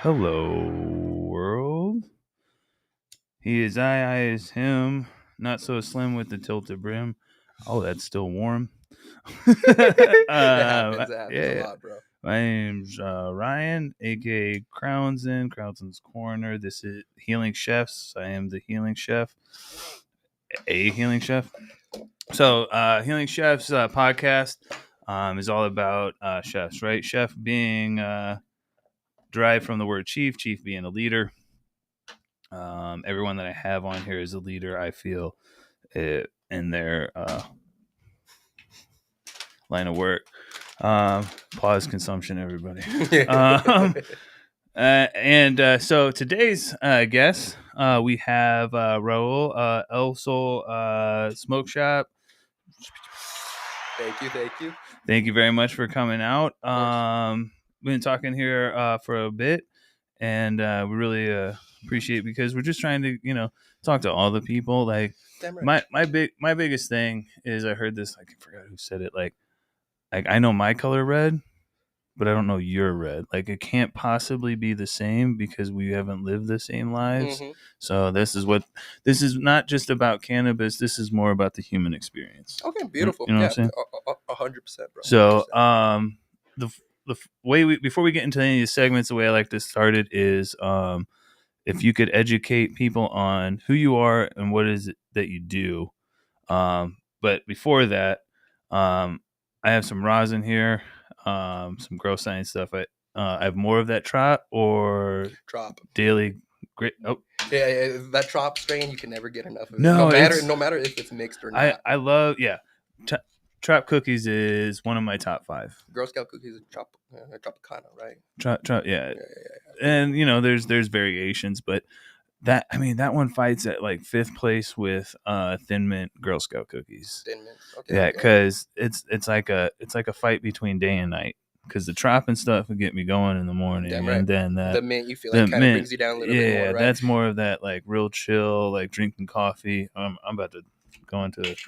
Hello, world. He is I is him. Not so slim with the tilted brim. Oh, that's still warm. It happens a Yeah. lot, bro. My name's Ryan, aka Crownson's Corner. This is Healing Chefs. I am the Healing Chef, a Healing Chef. So, Healing Chefs podcast is all about chefs, right? Chef being derived from the word chief, chief being a leader. Everyone that I have on here is a leader. I feel in their line of work. Pause consumption, everybody. So today's guest, we have Raul, El Sol Smoke Shop. Thank you. Thank you very much for coming out. We've been talking here for a bit, and we really appreciate it because we're just trying to, talk to all the people. Like Right. my biggest thing is I heard this. I forgot who said it. Like I know my color red, but I don't know your red. Like it can't possibly be the same because we haven't lived the same lives. Mm-hmm. So this is not just about cannabis. This is more about the human experience. Okay, beautiful. You know what I'm saying? 100%, bro. So 100%. the way before we get into any of the segments, the way I like to start it is if you could educate people on who you are and what is it that you do. But before that, I have some rosin here, some grow science stuff. I have more of that trop or Trop. daily great. Oh, Yeah, that trop strain, you can never get enough of it. No, no matter if it's mixed or not. I love Trap Cookies is one of my top 5. Girl Scout cookies are Tropicana, right? Yeah. Yeah. And there's variations, but that one fights at like 5th place with Thin Mint Girl Scout cookies. Thin Mint. Okay. Yeah, because it's like a fight between day and night. Because the trop and stuff would get me going in the morning, Damn right. and then the mint you feel like kind of brings you down a little bit more, right? That's more of that like real chill, like drinking coffee. I'm about to go into it.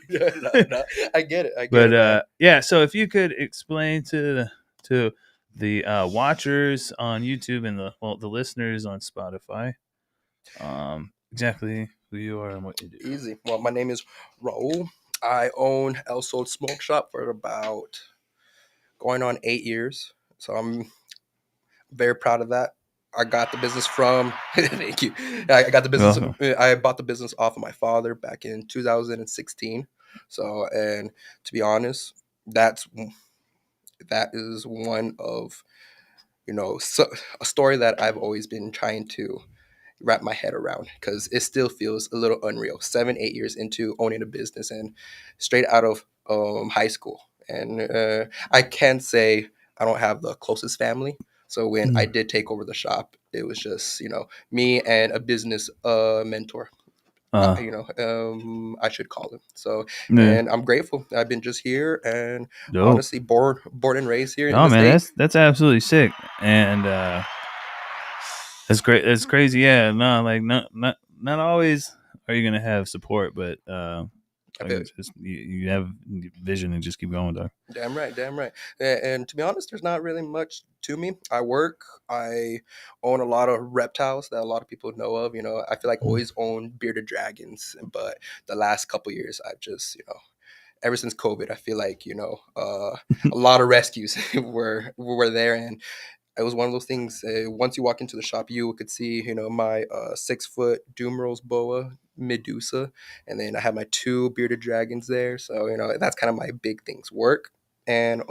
No, I get it. Yeah. So if you could explain to the watchers on YouTube and the listeners on Spotify, exactly who you are and what you do. Easy. Well, my name is Raul. I own El Sol Smoke Shop for about going on 8 years. So I'm very proud of that. I got the business from thank you. I got the business. I bought the business off of my father back in 2016. So, and to be honest, that is one of a story that I've always been trying to wrap my head around because it still feels a little unreal. 7-8 years into owning a business and straight out of high school, and I can say I don't have the closest family. So when I did take over the shop, it was just me and a business mentor. I should call him. So, and I'm grateful. I've been just here and honestly born and raised here in the state. That's absolutely sick, and that's great. That's crazy. Yeah, no, like not always are you gonna have support, but you have vision and just keep going, dog. Damn right. And to be honest, there's not really much to me. I own a lot of reptiles that a lot of people know of. I feel like I always own bearded dragons, but the last couple years I've just ever since COVID, I feel like a lot of rescues were there, and it was one of those things. Once you walk into the shop, you could see, my 6-foot Dumerals boa Medusa, and then I have my 2 bearded dragons there. So that's kind of my big things: work and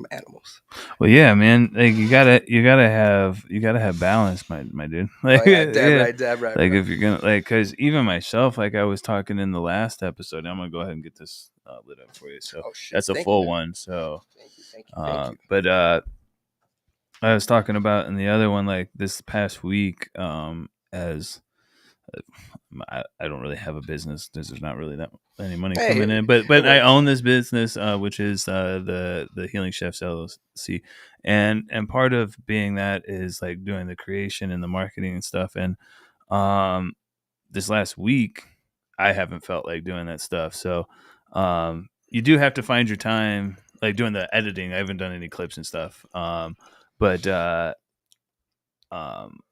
animals. Well, yeah, man. Like you gotta have balance, my dude. Like, damn right. Like bro. if you're gonna because even myself, like I was talking in the last episode. I'm gonna go ahead and get this lit up for you. So that's a full one. So thank you. But I was talking about in the other one, like this past week, as I don't really have a business. There's not really that any money coming in, but I own this business, which is the Healing Chefs LLC, and part of being that is like doing the creation and the marketing and stuff. And this last week, I haven't felt like doing that stuff. So you do have to find your time, like doing the editing. I haven't done any clips and stuff. But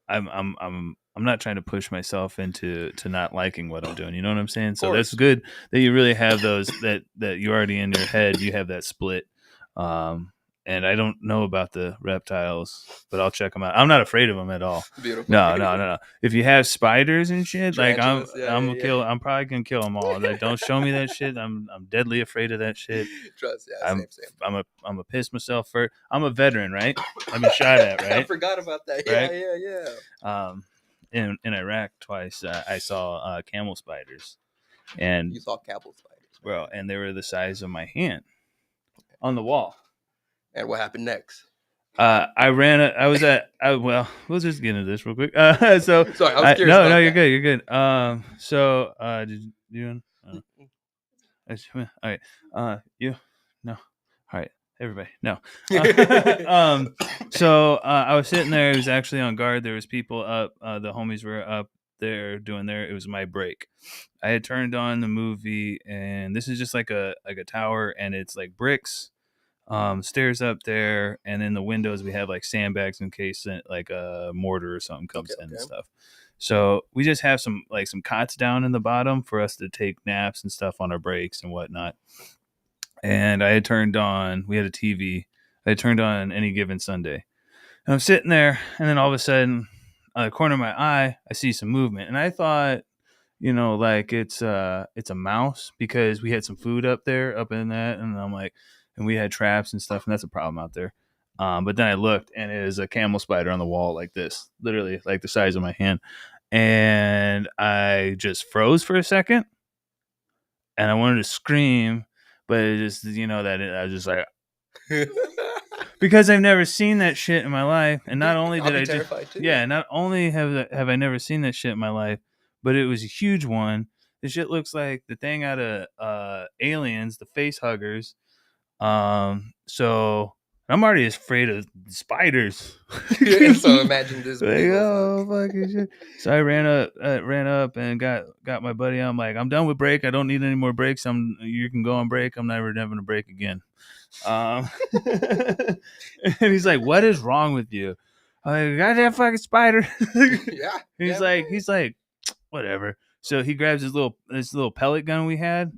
I'm not trying to push myself into not liking what I'm doing. You know what I'm saying? Of So that's course. good that you really have those that you already in your head. You have that split. And I don't know about the reptiles, but I'll check them out. I'm not afraid of them at all. Beautiful. No. If you have spiders and shit, like Tarantulas. I'm gonna Yeah. kill. I'm probably gonna kill them all. Like, don't show me that shit. I'm deadly afraid of that shit. Trust. Yeah. I'm Same. I'm a piss myself first. I'm a veteran, right? I've been shot at, I right? forgot about that. Right. Yeah. In Iraq twice, I saw camel spiders, and You saw camel spiders, bro, and they were the size of my hand on the wall. And what happened next? I ran. Well, we'll just get into this real quick. So Sorry, I was curious. No, about you're that. good. You're good. So did you? All right. You? No. All right. Everybody, no. So I was sitting there. It was actually on guard. There was people up. The homies were up there doing their. It was my break. I had turned on the movie, and this is just like a tower, and it's like bricks, stairs up there, and in the windows we have like sandbags in case like a mortar or something comes in and stuff. So we just have some cots down in the bottom for us to take naps and stuff on our breaks and whatnot. And I had turned on. We had a TV. I had turned on Any Given Sunday. And I'm sitting there, and then all of a sudden, out of the corner of my eye, I see some movement, and I thought, like it's a mouse because we had some food up in that, and I'm like, and we had traps and stuff, and that's a problem out there. But then I looked, and it is a camel spider on the wall like this, literally like the size of my hand, and I just froze for a second, and I wanted to scream, but it just I was just like, because I've never seen that shit in my life, and not only did I just not only have I never seen that shit in my life, but it was a huge one. The shit looks like the thing out of Aliens, the face huggers. So I'm already afraid of spiders. So imagine this big fucking shit. So I ran up and got my buddy. I'm like, I'm done with break. I don't need any more breaks. You can go on break. I'm never having a break again. And he's like, "What is wrong with you?" I'm like, "Got that fucking spider." Yeah. He's like, whatever. So he grabs this little pellet gun we had.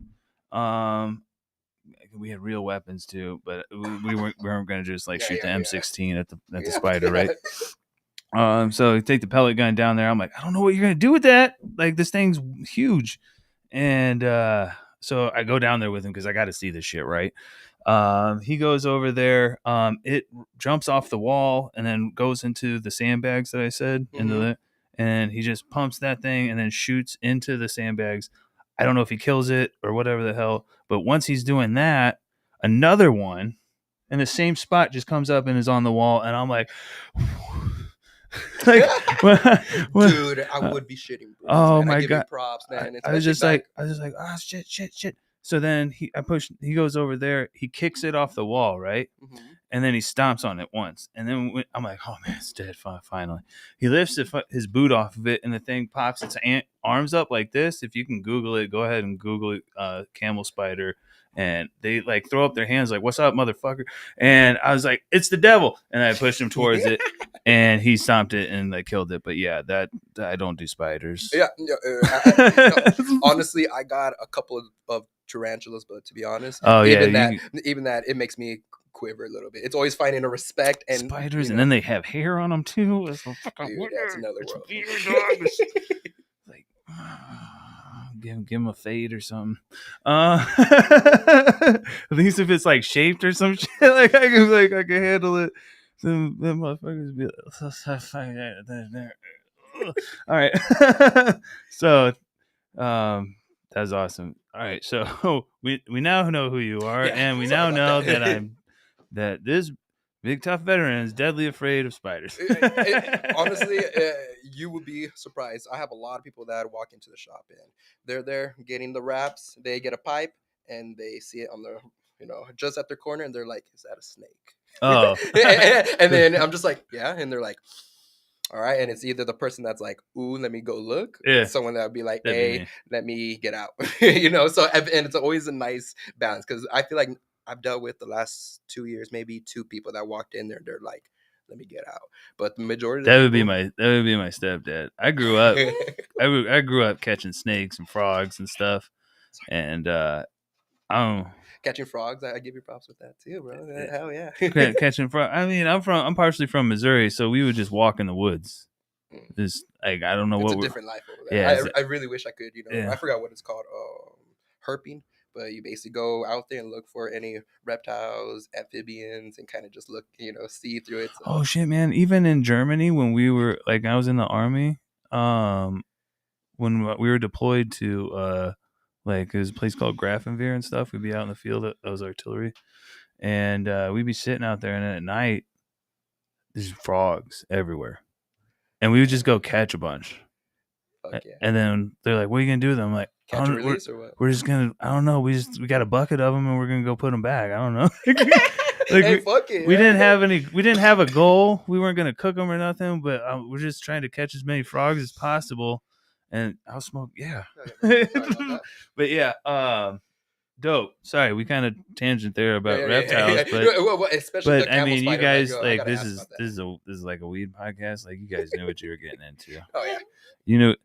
We had real weapons too, but we weren't gonna just shoot the M16 at the spider, right? So we take the pellet gun down there. I'm like, I don't know what you're gonna do with that. Like, this thing's huge, and so I go down there with him because I got to see this shit, right? He goes over there. It jumps off the wall and then goes into the sandbags that I said into it, and he just pumps that thing and then shoots into the sandbags. I don't know if he kills it or whatever the hell, but once he's doing that, another one in the same spot just comes up and is on the wall, and I'm like, dude, I would be shitting. Oh man. my I give god! you props, man. I was just like, oh shit. So then he goes over there, he kicks it off the wall, right? And then he stomps on it once, and then I'm like, oh man, it's dead. Finally, he lifts his boot off of it, and the thing pops its arms up like this. If you can Google it, go ahead and Google it, camel spider, and they throw up their hands like, "What's up, motherfucker?" And I was like, "It's the devil," and I pushed him towards it, and he stomped it and killed it. But yeah, that I don't do spiders. Yeah, honestly, I got a couple of tarantulas, but to be honest, even that, it makes me quiver a little bit. It's always finding a respect and spiders, and then they have hair on them too. It's dude, that's another world. Like, give him a fade or something. At least if it's shaped or some shit, I can handle it. Them motherfuckers be all right. So that was awesome. All right, so we now know who you are, and we now know that this big tough veteran is deadly afraid of spiders. Honestly, you would be surprised. I have a lot of people that walk into the shop and they're there getting the wraps. They get a pipe and they see it on the just at their corner, and they're like, "Is that a snake?" Oh, and then I'm just like, "Yeah," and they're like, all right, and it's either the person that's like, "Ooh, let me go look," or someone that would be like, "Hey, let me get out," So and it's always a nice balance because I feel like I've dealt with the last 2 years maybe 2 people that walked in there. They're like let me get out. But the majority of That the would be people, my stepdad. I grew up I grew up catching snakes and frogs and stuff, and I don't catching frogs, I give you props with that too, bro. Hell yeah. catching frog. I mean, I'm partially from Missouri, so we would just walk in the woods. Just like I don't know It's what a we're. different life over there. Yeah, I really wish I could, yeah. I forgot what it's called, herping, but you basically go out there and look for any reptiles, amphibians, and kind of just look, see through it. So. Oh shit, man! Even in Germany, when we were like, I was in the army. When we were deployed to like there's a place called Grafenwehr and stuff. We'd be out in the field. That was artillery, and we'd be sitting out there, and then at night there's frogs everywhere, and we would just go catch a bunch. Fuck yeah. And then they're like, "What are you gonna do with them?" I'm like, Catch and release or what? we're just gonna. I don't know. We got a bucket of them, and we're gonna go put them back. I don't know. Like Hey, fuck it. we didn't have any. We didn't have a goal. We weren't gonna cook them or nothing. But we're just trying to catch as many frogs as possible. And I'll smoke. Yeah. Sorry about that. But yeah. Dope. Sorry, we kind of tangent there about reptiles, but Well, especially but the I camel mean, you spider, guys I like gotta this ask is about that. this is like a weed podcast. Like you guys knew what you were getting into. Oh yeah. You know,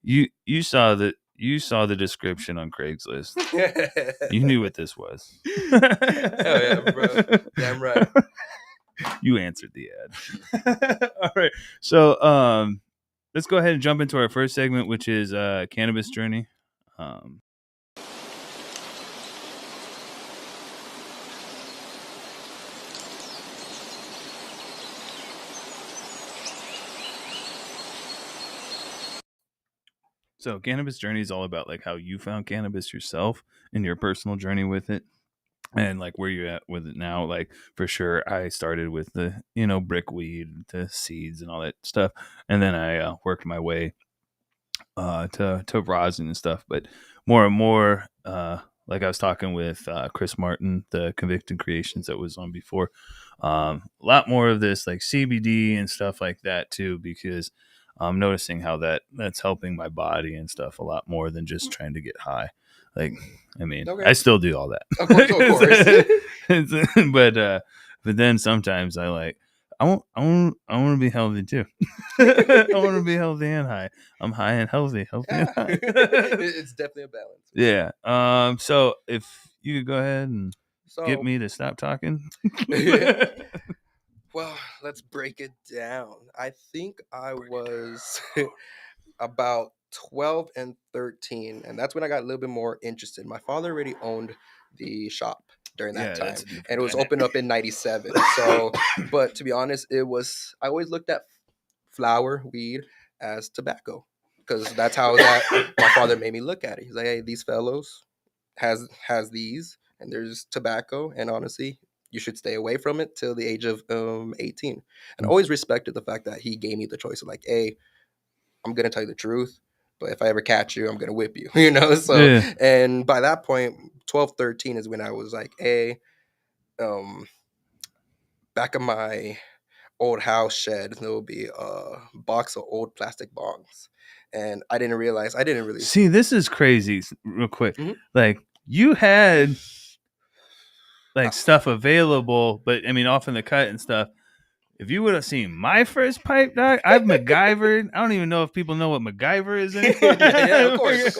you saw the description on Craigslist. You knew what this was. Hell yeah, bro. Damn right. You answered the ad. All right. So let's go ahead and jump into our first segment, which is cannabis journey. So cannabis journey is all about like how you found cannabis yourself and your personal journey with it. And like where you're at with it now, like for sure, I started with the brick weed, the seeds, and all that stuff, and then I worked my way to rosin and stuff. But more and more, like I was talking with Chris Martin, the Convicted Creations that was on before, a lot more of this like CBD and stuff like that too, because I'm noticing how that's helping my body and stuff a lot more than just trying to get high. Like, I mean, Okay. I still do all that, Of course. but then sometimes I want to be healthy too. I want to be healthy and high. I'm high and healthy and high. It's definitely a balance. Yeah. So if you could go ahead and get me to stop talking. Well, let's break it down. I think I was about 12 and 13, and that's when I got a little bit more interested. My father already owned the shop during that time, and it was opened up in 97. So, but to be honest, I always looked at flower, weed as tobacco, because that's how my father made me look at it. He's like, hey, these fellows has these, and there's tobacco, and honestly, you should stay away from it till the age of 18. And I always respected the fact that he gave me the choice of like, hey, I'm gonna tell you the truth, but if I ever catch you, I'm gonna whip you. So Yeah. and by that point, 12, 13 is when I was like, hey, back of my old house shed, there will be a box of old plastic bongs. And I didn't really see. This is crazy. Real quick, Mhm. like you had like stuff available, but I mean, off in the cut and stuff. If you would have seen my first pipe, dog, I've MacGyvered. I don't even know if people know what MacGyver is anymore. Yeah, of course.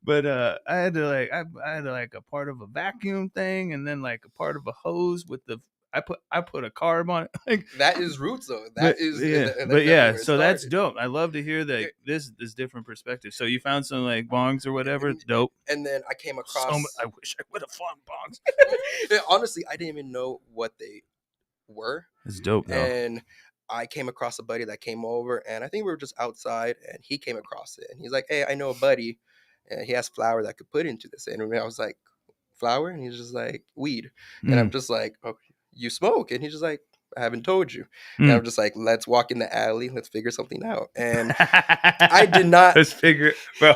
But I had to like a part of a vacuum thing, and then like a part of a hose with the. I put a carb on it. Like that is roots though. So that's dope. I love to hear that this different perspective. So you found some like bongs or whatever. Dope. And then I came across. I wish I would have found bongs. Honestly, I didn't even know what they were. It's dope though. And I came across a buddy that came over, and I think we were just outside, and he came across it, and he's like, "Hey, I know a buddy, and he has flour that could put into this." And I was like, "Flour?" And he's just like, "Weed." And I'm just like, "Oh, you smoke?" And he's just like, "I haven't told you." And I'm just like, "Let's walk in the alley. Let's figure something out." And I did not. Let's figure, bro.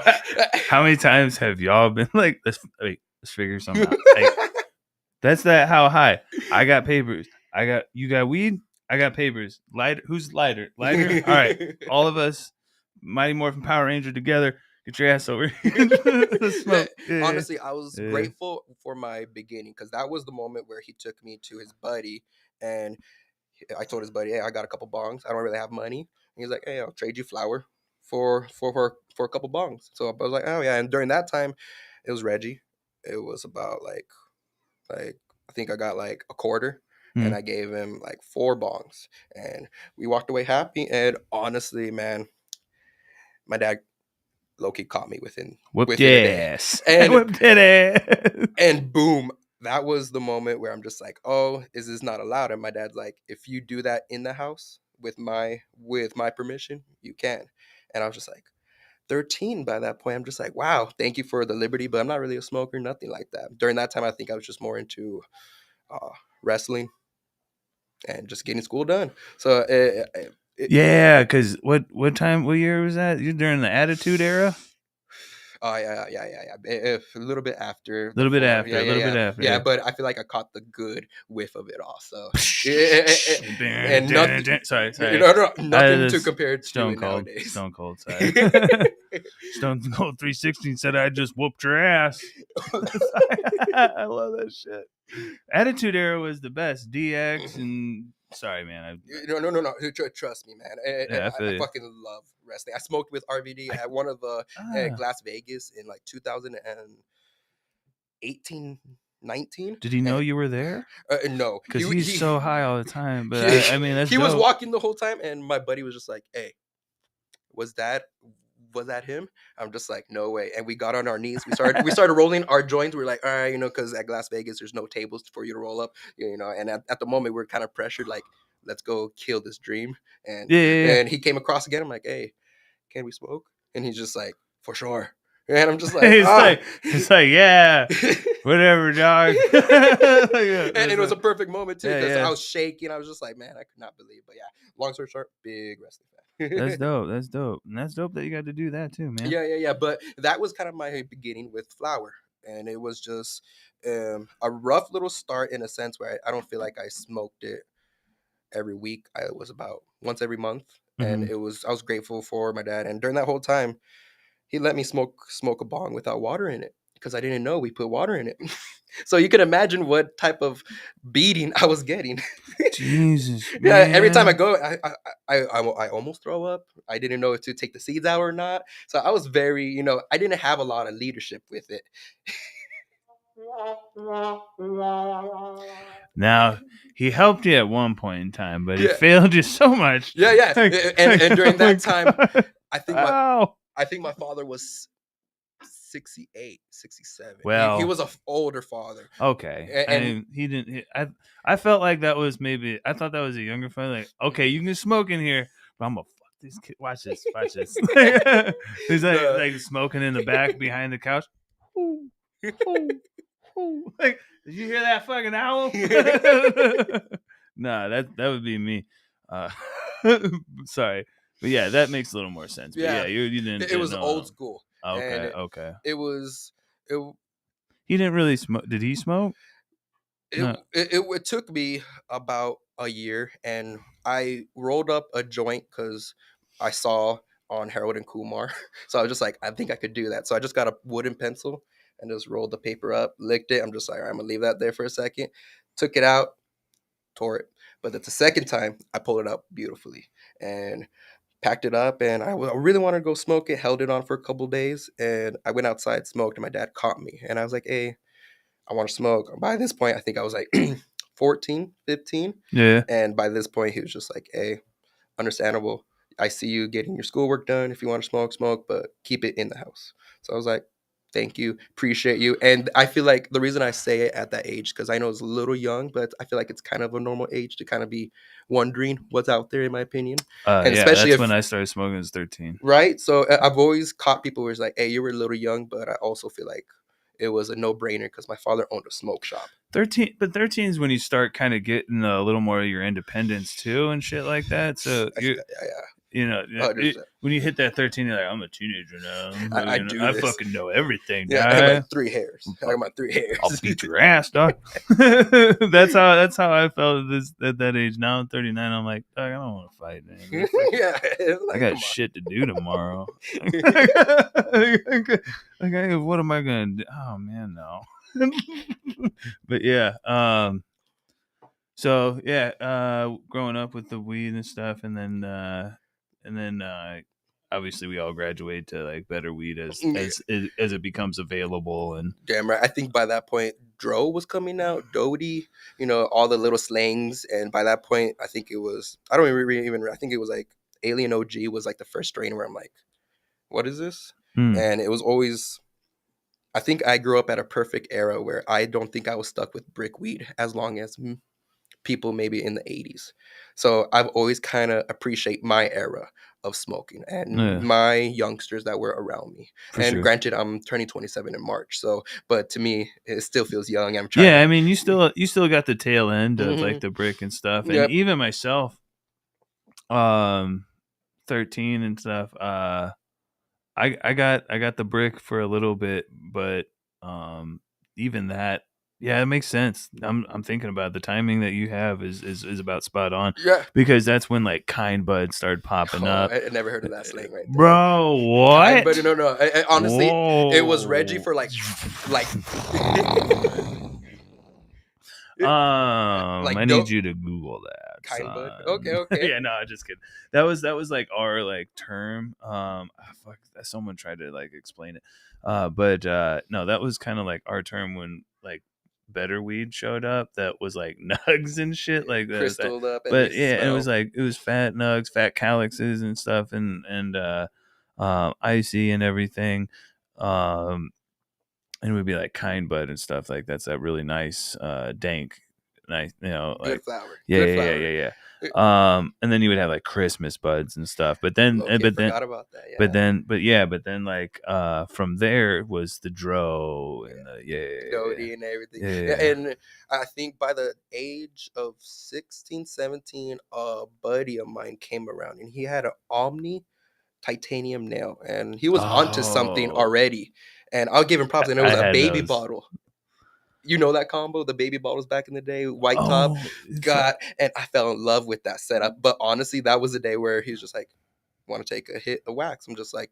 How many times have y'all been like, let's figure something out? Like, that's how high. I got papers. You got weed. I got papers. Lighter. Who's lighter? Lighter. All right. All of us, Mighty Morphin Power Ranger together. Get your ass over here. Let's smoke. Yeah. Honestly, I was grateful for my beginning, because that was the moment where he took me to his buddy, And I told his buddy, hey, I got a couple bongs. I don't really have money. And he's like, hey, I'll trade you flour for a couple bongs. So I was like, oh yeah. And during that time, it was Reggie. It was about like I think I got like a quarter, and Mm. I gave him like 4 bongs, and we walked away happy. And honestly, man, my dad low-key caught me Whooped within your a day. ass. And Whooped your ass. and boom, that was the moment where I'm just like, oh, is this not allowed? And my dad's like, if you do that in the house with my permission, you can. And I was just like 13 by that point. I'm just like, wow, thank you for the liberty, but I'm not really a smoker, nothing like that. During that time, I think I was just more into uh, wrestling and just getting school done. So Yeah, because what year was that? You during the Attitude Era? oh yeah. A little bit after A little bit after. yeah. Yeah. But I feel like I caught the good whiff of it also. And nothing, Sorry. nothing to compare to it nowadays. Stone Cold. Sorry. Stone Cold 316 said I just whooped your ass. I love that shit. Attitude Era was the best. DX and sorry, man. No. Trust me, man. I feel I you. fucking love wrestling. I smoked with RVD at one of the Las Vegas in like 2018, 19. Did he know you were there? No, because he's so high all the time. But I mean, that's he dope. was walking the whole time, and my buddy was just like, "Hey, was that him?" I'm just like, "No way!" And we got on our knees. We started rolling our joints. We were like, "All right, because at Las Vegas, there's no tables for you to roll up, And at the moment, we are kind of pressured, like, let's go kill this dream. And Yeah. and he came across again. I'm like, "Hey, can we smoke?" And he's just like, "For sure." And I'm just like, it's like, yeah, whatever, dog. And it was a perfect moment too, because I was shaking. I was just like, man, I could not believe. But yeah, long story short, big wrestling fan. That's dope. And that's dope that you got to do that too, man. Yeah. But that was kind of my beginning with flower. And it was just a rough little start in a sense where I don't feel like I smoked it every week. I was about once every month. And I was grateful for my dad. And during that whole time, he let me smoke a bong without water in it, because I didn't know we put water in it. So you can imagine what type of beating I was getting. Jesus, yeah. man. Every time I go, I almost throw up. I didn't know if to take the seeds out or not. So I was very, I didn't have a lot of leadership with it. Now, he helped you at one point in time, but he failed you so much. Yeah. And during that time, I think my father was 68, 67. Well, he was an older father. Okay. And he didn't. I felt like that was I thought that was a younger father. Like, okay, you can smoke in here, but I'm gonna fuck this kid. Watch this. He's like smoking in the back behind the couch. Like, did you hear that fucking owl? Nah, that would be me. Sorry, but yeah, that makes a little more sense. But yeah, you didn't. It was old school. Okay. It was. He didn't really smoke. Did he smoke? It took me about a year, and I rolled up a joint because I saw on Harold and Kumar. So I was just like, I think I could do that. So I just got a wooden pencil and just rolled the paper up, licked it. I'm just like, all right, I'm gonna leave that there for a second. Took it out, tore it. But the second time, I pulled it up beautifully and packed it up. And I really wanted to go smoke it. Held it on for a couple days, and I went outside, smoked, and my dad caught me. And I was like, hey, I want to smoke. By this point, I think I was like 14, 15. Yeah. And by this point, he was just like, hey, understandable. I see you getting your schoolwork done. If you want to smoke, but keep it in the house. So I was like, thank you. Appreciate you. And I feel like the reason I say it at that age, because I know it's a little young, but I feel like it's kind of a normal age to kind of be wondering what's out there, in my opinion. And especially when I started smoking, I was 13. Right? So I've always caught people where it's like, hey, you were a little young, but I also feel like it was a no-brainer because my father owned a smoke shop. 13 is when you start kind of getting a little more of your independence too and shit like that. So when you hit that 13, you're like, I'm a teenager now. I fucking know everything. Yeah, I got my 3 hairs. I'll beat your ass, dog. That's how I felt at that age. Now I'm 39. I'm like, dog, I don't want to fight, man. I got shit to do tomorrow. What am I gonna do? Oh man, no. But yeah. So yeah, growing up with the weed and stuff, and then obviously we all graduate to like better weed as it becomes available. And Damn right. I think by that point, Dro was coming out, Doty, all the little slangs, and by that point, I think it was. I don't even. I think it was like Alien OG was like the first strain where I'm like, what is this? And it was always. I think I grew up at a perfect era where I don't think I was stuck with brick weed as long as people maybe in the 80s. So I've always kind of appreciate my era of smoking and my youngsters that were around me. And granted, I'm turning 27 in March. So, but to me, it still feels young. I'm trying. Yeah, I mean, you still got the tail end of like the brick and stuff, and even myself, 13 and stuff. I got the brick for a little bit, but even that, yeah, it makes sense. I'm thinking about the timing that you have is about spot on. Yeah, because that's when like kind bud started popping up. I never heard of that slang right there. Bro, what? But no. Honestly, it was Reggie for like. I need you to Google that. Kind bud. Okay. Yeah, no, just kidding. That was like our like term. Fuck, someone tried to like explain it. But no, that was kind of like our term when like better weed showed up. That was like nugs and shit like that. Crystalled up. But yeah, it was fat nugs, fat calyxes and stuff, and icy and everything. And it would be like kind bud and stuff like that's that really nice dank nice like good flower. Yeah. And then you would have like Christmas buds and stuff, but then forgot about that, yeah. but then like from there was the Dro and the Doty and everything. And I think by the age of 16, 17, a buddy of mine came around and he had an Omni titanium nail and he was onto something already. And I'll give him props. And it was a baby bottle. You know that combo, the baby bottles back in the day, white top. And I fell in love with that setup. But honestly, that was a day where he was just like, want to take a hit of wax? I'm just like,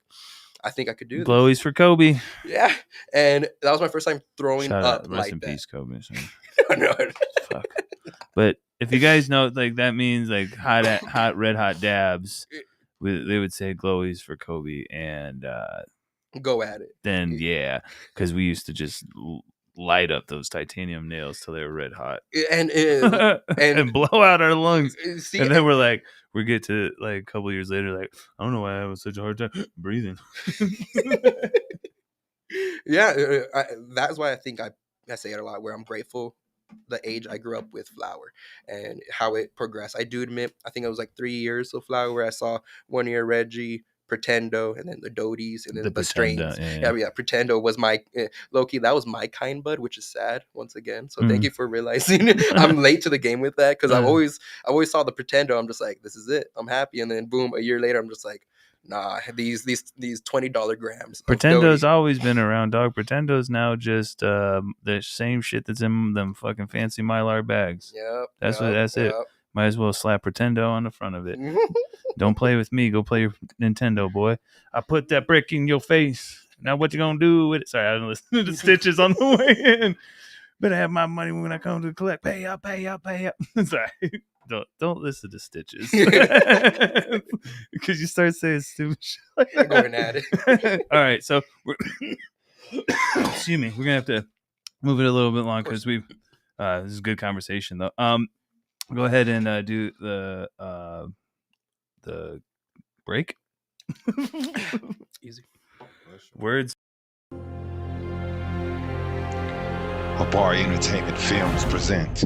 I think I could do this. Glowies for Kobe. Yeah. And that was my first time throwing up Rest like in that. Peace, Kobe. No. Fuck. But if you guys know, like that means like red hot dabs. They would say Glowies for Kobe and go at it. Then because we used to just light up those titanium nails till they were red hot and blow out our lungs. And then we get to like a couple years later, like I don't know why I was such a hard time breathing. That's why I think I say it a lot. Where I'm grateful the age I grew up with flower and how it progressed. I do admit, I think it was like 3 years of flower where I saw 1 year Reggie, Pretendo, and then the Doties, and then the strains. Pretendo was my low-key, that was my kind bud, which is sad once again. So thank you for realizing I'm late to the game with that, because I always saw the Pretendo. I'm just like, this is it. I'm happy. And then boom, a year later, I'm just like, nah, these $20 grams. Pretendo's always been around, dog. Pretendo's now just the same shit that's in them fucking fancy Mylar bags. That's it. Might as well slap Pretendo on the front of it. Don't play with me. Go play your Nintendo, boy. I put that brick in your face. Now what you gonna do with it? Sorry, I didn't listen to the Stitches on the way in. Better have my money when I come to collect. Pay up. Sorry. Don't listen to Stitches. Because you start saying stupid shit like that. Going at it. All right, so excuse me. We're gonna have to move it a little bit long because we've this is a good conversation though. Go ahead and do the break. Easy. Words. Habari Entertainment Films present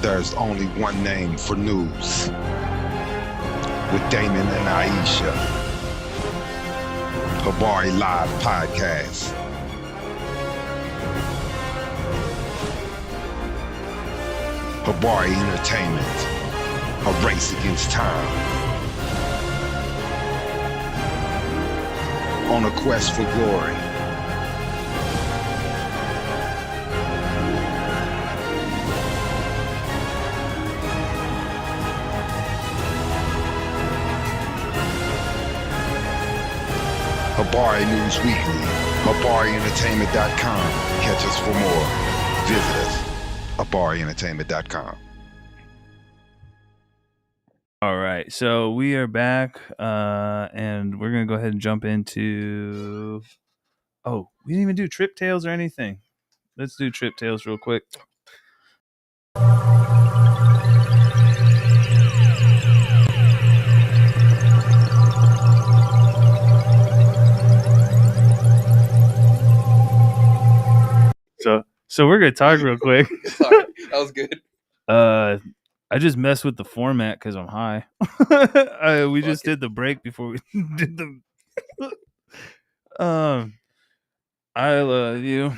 There's Only One Name for News with Damon and Iesha. Habari Live Podcast. Habari Entertainment, a race against time. On a quest for glory. Habari News Weekly, HabariEntertainment.com. Catch us for more. Visit us, HabariEntertainment.com. All right, so we are back, and we're gonna go ahead and jump into. Oh, we didn't even do trip tales or anything. Let's do trip tales real quick. So we're gonna talk real quick. Sorry, that was good. I just messed with the format because I'm high. We just did the break before we did the. I love you.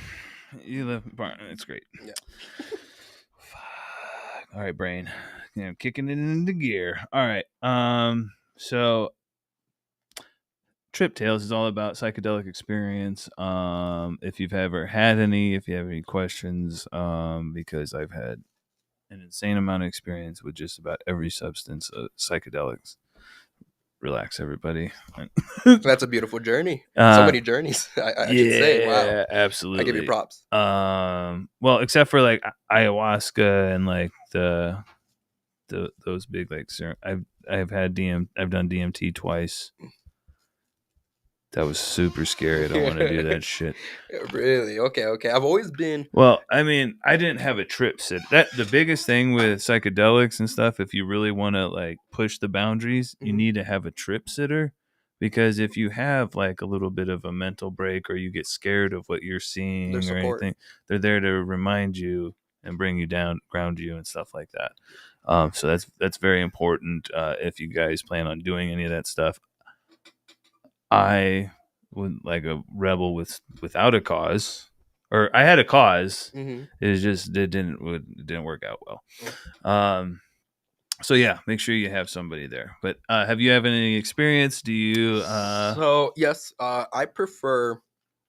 You love Barton. It's great. Yeah. All right, brain. Kicking it into gear. All right. So Trip Tales is all about psychedelic experience. If you've ever had any, if you have any questions, because I've had an insane amount of experience with just about every substance, psychedelics. Relax, everybody. That's a beautiful journey. So many journees. I should say, wow, absolutely. I give you props. Well, except for like ayahuasca and like those big like I've done DMT twice. That was super scary. I don't want to do that shit. Really? Okay. I've always been. Well, I mean, I didn't have a trip sit. That the biggest thing with psychedelics and stuff. If you really want to like push the boundaries, you need to have a trip sitter, because if you have like a little bit of a mental break or you get scared of what you're seeing or anything, they're there to remind you and bring you down, ground you, and stuff like that. So that's very important if you guys plan on doing any of that stuff. I would like a rebel without a cause, or I had a cause. It didn't work out well. So yeah, make sure you have somebody there. But have you have any experience? Do you? So yes, I prefer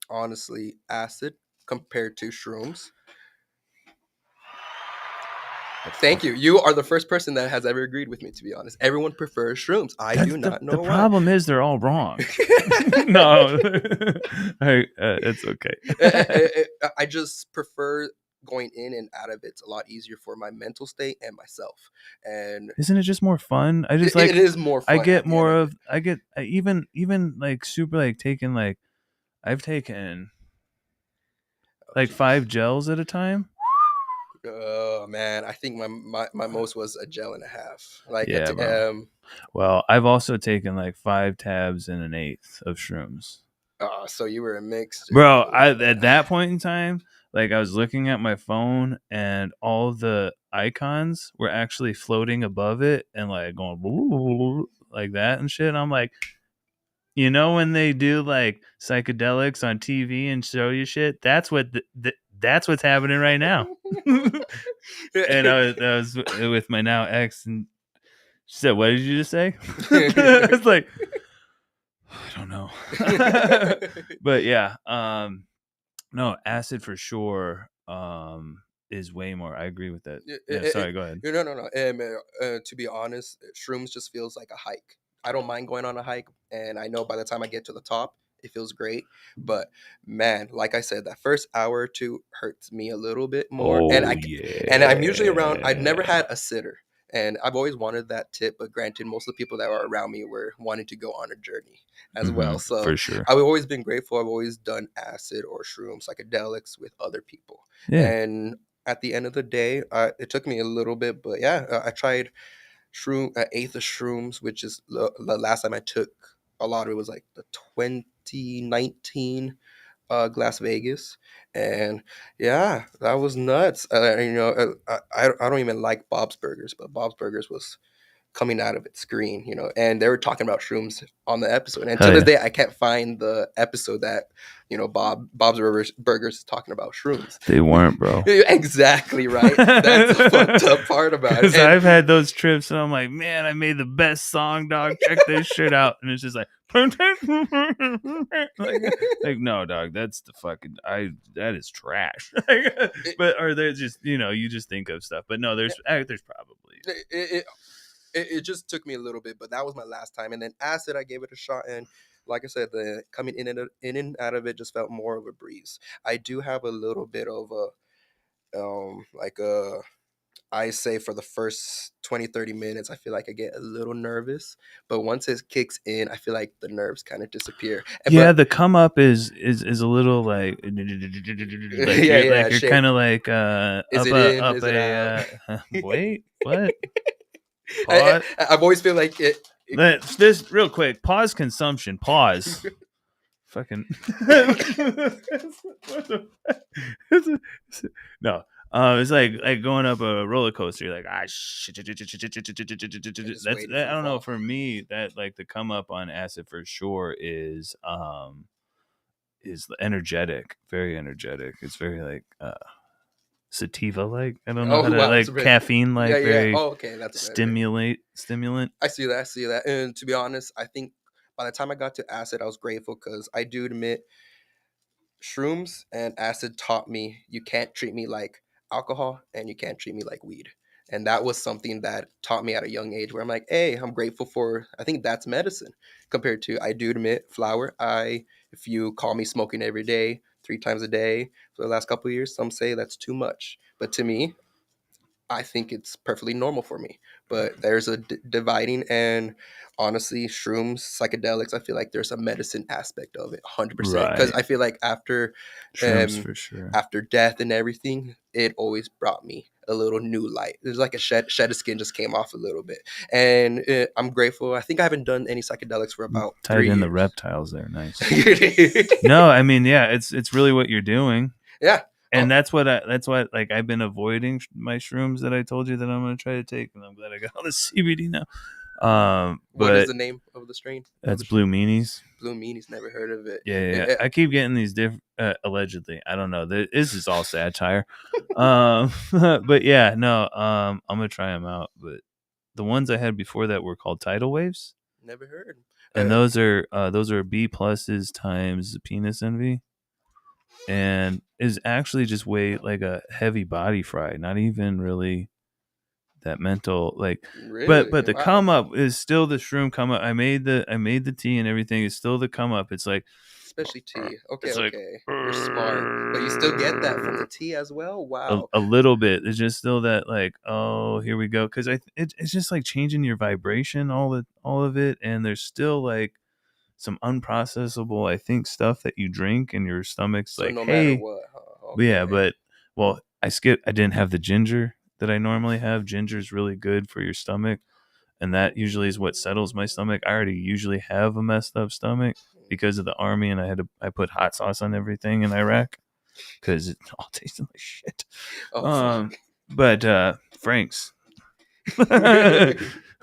honestly acid compared to shrooms. Thank you. You are the first person that has ever agreed with me, to be honest. Everyone prefers shrooms. I do not know the why. problem is they're all wrong. No, it's okay. I just prefer going in and out of it's a lot easier for my mental state and myself. And isn't it just more fun? I just it is more fun. I get more of I get even like super like taking like I've taken like 5 gels at a time. Oh man, I think my most was a gel and a half. Like yeah, well, I've also taken like 5 tabs and an eighth of shrooms. Oh, so you were a mix, bro. At that point in time, like I was looking at my phone and all the icons were actually floating above it and like going like that and shit. And I'm like, you know, when they do like psychedelics on TV and show you shit, that's what that's what's happening right now. And I was with my now ex, and she said, "What did you just say?" I was like, I don't know. But yeah, no, acid for sure is way more. I agree with that. Yeah, sorry, go ahead. No. To be honest, shrooms just feels like a hike. I don't mind going on a hike, and I know by the time I get to the top, it feels great. But man, like I said, that first hour or two hurts me a little bit more. Oh, and I'm usually around. I've never had a sitter, and I've always wanted that tip. But granted, most of the people that were around me were wanting to go on a journey as well. So for sure, I've always been grateful. I've always done acid or shrooms, psychedelics with other people. Yeah. And at the end of the day, it took me a little bit, but yeah, I tried eighth of shrooms, which is the last time I took a lot of it was like the 2019 Las Vegas, and yeah, that was nuts. I don't even like Bob's Burgers, but Bob's Burgers was coming out of its screen, and they were talking about shrooms on the episode. And to this day, I can't find the episode that, Bob's Burgers is talking about shrooms. They weren't, bro. Exactly right. That's the fucked up part about it. Because I've had those trips, and I'm like, man, I made the best song, dog. Check this shit out. And it's just like, like no, dog, that's the fucking that is trash. But or there's just you just think of stuff, but no, there's probably. It just took me a little bit, but that was my last time. And then acid, I gave it a shot, and like I said, the coming in and out of it just felt more of a breeze. I do have a little bit of a I say for the first 20, 30 minutes, I feel like I get a little nervous. But once it kicks in, I feel like the nerves kind of disappear. Yeah, But the come up is a little like yeah, yeah, you're shake. kind of like Is up it a in? Is it out? wait, what? Pause. I've always feel like This real quick. Pause consumption. Pause. Fucking what the no. It's like going up a roller coaster. You're like, shit. just That's waiting that, for I the don't know. fall. For me, that like the come up on acid for sure is energetic, very energetic. It's very like sativa like. I don't know how Oh to wow, it's like very, caffeine yeah, like yeah. very Oh, okay, that's better. stimulant. I see that. I see that. And to be honest, I think by the time I got to acid, I was grateful because I do admit shrooms and acid taught me you can't treat me like alcohol and you can't treat me like weed. And that was something that taught me at a young age where I'm like, hey, I'm grateful for, I think that's medicine compared to, I do admit, flower. If you call me smoking every day, 3 times a day for the last couple of years, some say that's too much. But to me, I think it's perfectly normal for me. But there's a dividing, and honestly, shrooms, psychedelics, I feel like there's a medicine aspect of it, 100%. Because Right. I feel like after, Shrooms um, for sure. after death and everything, it always brought me a little new light. There's like a shed of skin just came off a little bit, and I'm grateful. I think I haven't done any psychedelics for about Tied three in the years. reptiles there. Nice. No, I mean, yeah, it's really what you're doing. Yeah. And that's what like I've been avoiding my shrooms that I told you that I'm going to try to take, and I'm glad I got all the CBD now. What is But the name of the strain? that's Blue Meanies. Blue Meanies. Never heard of it. Yeah. I keep getting these different allegedly. I don't know. This is all satire. But yeah, no. I'm gonna try them out. But the ones I had before that were called tidal waves, Never heard. and those are B pluses times penis envy, and is actually just way like a heavy body fry. Not even really that mental like. Really? But the Wow. come up is still the shroom come up. I made the tea and everything. It's still the come up. It's like. Especially tea. Okay, It's like okay. You're smart. But you still get that from the tea as well? Wow. a little bit. It's just still that like, oh, here we go. Because it's just like changing your vibration, all of it, and there's still like some unprocessable, I think, stuff that you drink, and your stomach's So like, no matter hey, what, huh? yeah, Okay. but well, I didn't have the ginger that I normally have. Ginger's really good for your stomach, and that usually is what settles my stomach. I already usually have a messed up stomach because of the army, and I put hot sauce on everything in Iraq because it all tasted like shit. Oh, fuck. But Frank's, I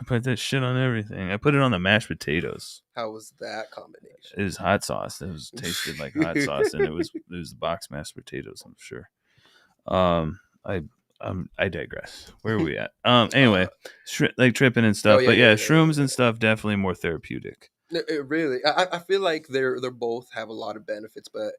put that shit on everything. I put it on the mashed potatoes. How was that combination? It was hot sauce. It was tasted like hot sauce, and it was box mashed potatoes. I'm sure. I I digress. Where are we at? Anyway, like tripping and stuff. yeah, but yeah, yeah, shrooms yeah. and stuff definitely more therapeutic. It really, I feel like they're both have a lot of benefits, but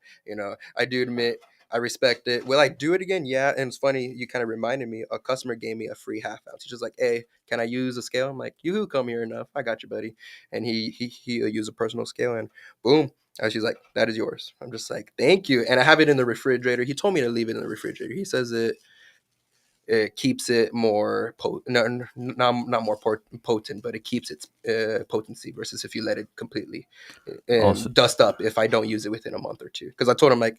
I do admit I respect it. Will I do it again? Yeah, and it's funny you kind of reminded me. A customer gave me a free half ounce. He's just like, "Hey, can I use a scale?" I'm like, "You come here enough. I got you, buddy." And he used a personal scale, and boom. And she's like, "That is yours." I'm just like, "Thank you." And I have it in the refrigerator. He told me to leave it in the refrigerator. He says it keeps it more not more potent, but it keeps its potency versus if you let it completely Also, dust up if I don't use it within a month or two. Because I told him like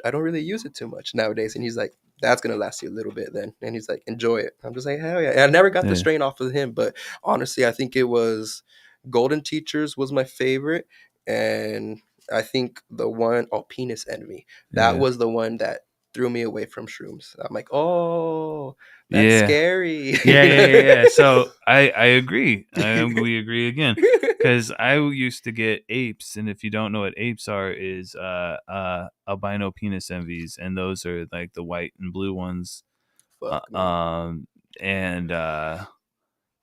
I don't really use it too much nowadays, and he's like, that's gonna last you a little bit then, and he's like, enjoy it. I'm just like, hell yeah. And I never got the yeah. strain off of him, but honestly, I think it was Golden Teachers was my favorite, and I think the one penis envy, that Yeah. was the one that threw me away from shrooms. I'm like, oh, that's Yeah. scary. Yeah. So I agree. We agree again because I used to get apes, and if you don't know what apes are, is albino penis envies, and those are like the white and blue ones. Fuck, man. And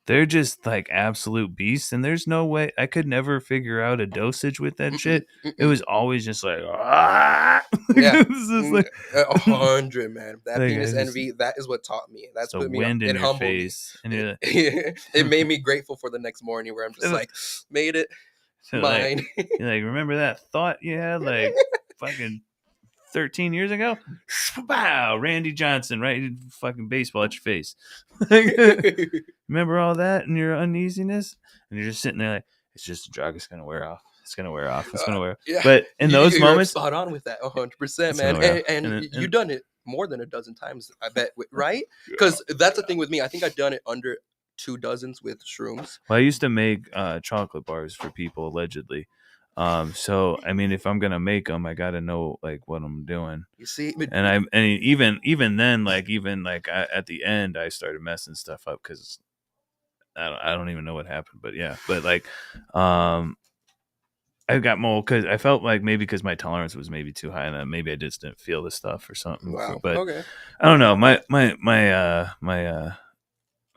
they're just like absolute beasts, and there's no way I could never figure out a dosage with that shit. It was always just like, yeah, like 100, man. That like, penis envy, that is what taught me. That's the put me wind in it your humbled face, and me. you're It made me grateful for the next morning where I'm just like, made it so mine. you're like, remember that thought you had, like fucking 13 years ago. Wow, Randy Johnson, right? Fucking baseball at your face. Remember all that and your uneasiness? And you're just sitting there like, it's just a drug. It's going to wear off. It's going to wear off. It's going to wear off. Yeah. But in those You're moments, spot on with that 100%, man. And you've done it more than a dozen times, I bet, right? Because that's the thing with me. I think I've done it under 2 dozens with shrooms. Well, I used to make chocolate bars for people, allegedly. So I mean, if I'm gonna make them, I gotta know like what I'm doing. You see, and even then, at the end, I started messing stuff up because I don't even know what happened. But yeah, but like, I got mold because I felt like maybe because my tolerance was maybe too high, and maybe I just didn't feel the stuff or something. Wow. But okay. I don't know. My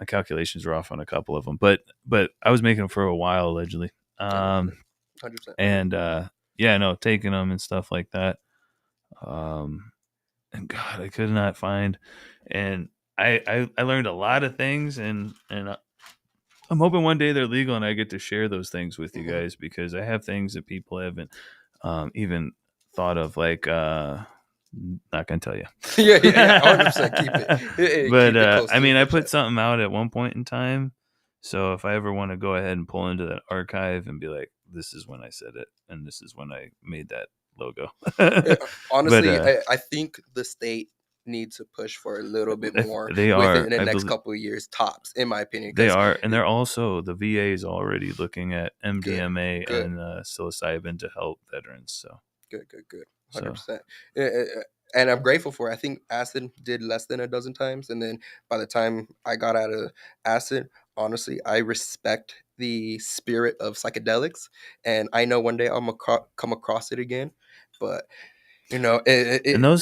calculations were off on a couple of them, but I was making them for a while allegedly. 100%. And taking them and stuff like that. And God, I could not find, and I learned a lot of things, and I'm hoping one day they're legal and I get to share those things with you guys, because I have things that people haven't even thought of, like not gonna tell you. yeah 100%. Keep it. But keep it close I mean, to I the put chest. something out at one point in time, so if I ever want to go ahead and pull into that archive and be like, this is when I said it and this is when I made that logo. Honestly, But, I think the state needs to push for a little bit more they are, within the I next believe, couple of years, tops, in my opinion. they are, and they're also, the VA is already looking at MDMA Good. and psilocybin to help veterans. So Good. 100%. And I'm grateful for it. I think acid did less than a dozen times, and then by the time I got out of acid, honestly, I respect the spirit of psychedelics, and I know one day I'm gonna come across it again. But and those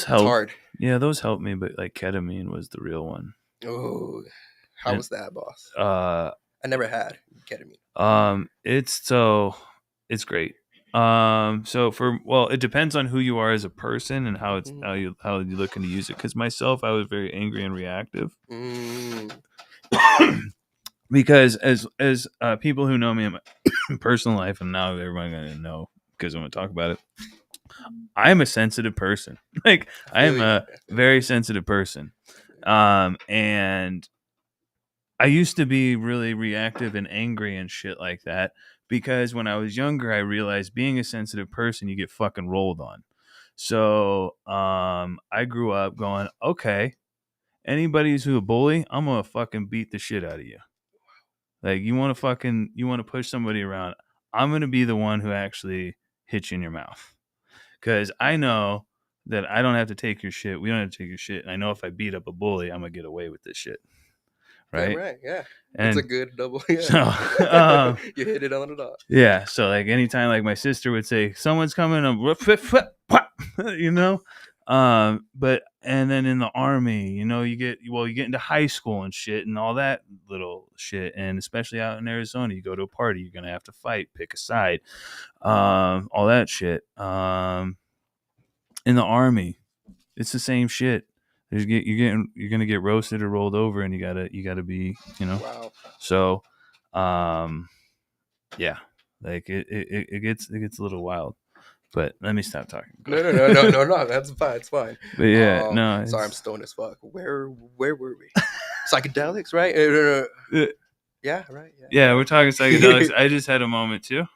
it's help. hard. Yeah, those helped me, but like ketamine was the real one. Oh, how And, was that, boss? I never had ketamine. It's great. It depends on who you are as a person and how you looking to use it. Because myself, I was very angry and reactive. Because as people who know me in my personal life, and now everyone's gonna know because I'm gonna talk about it, I am a sensitive person. Like, I am a very sensitive person, and I used to be really reactive and angry and shit like that, because when I was younger, I realized being a sensitive person, you get fucking rolled on. So I grew up going, okay, anybody who's a bully, I'm gonna fucking beat the shit out of you. Like, you want to push somebody around, I'm gonna be the one who actually hits you in your mouth, because I know that I don't have to take your shit. We don't have to take your shit. And I know if I beat up a bully, I'm gonna get away with this shit. Right? Yeah. And it's a good double. Yeah. So, you hit it on the dot. Yeah. So like anytime like my sister would say, someone's coming, you know? But and then in the army, you get into high school and shit and all that little shit. And especially out in Arizona, you go to a party, you're gonna have to fight, pick a side, all that shit. In the army, it's the same shit. You're gonna get roasted or rolled over, and you gotta be, Wow. So, yeah, like it gets a little wild. But let me stop talking. No. That's fine. It's fine. But yeah, no. Sorry, I'm stoned as fuck. Where were we? Psychedelics, right? Yeah, right. Yeah, we're talking psychedelics. I just had a moment too.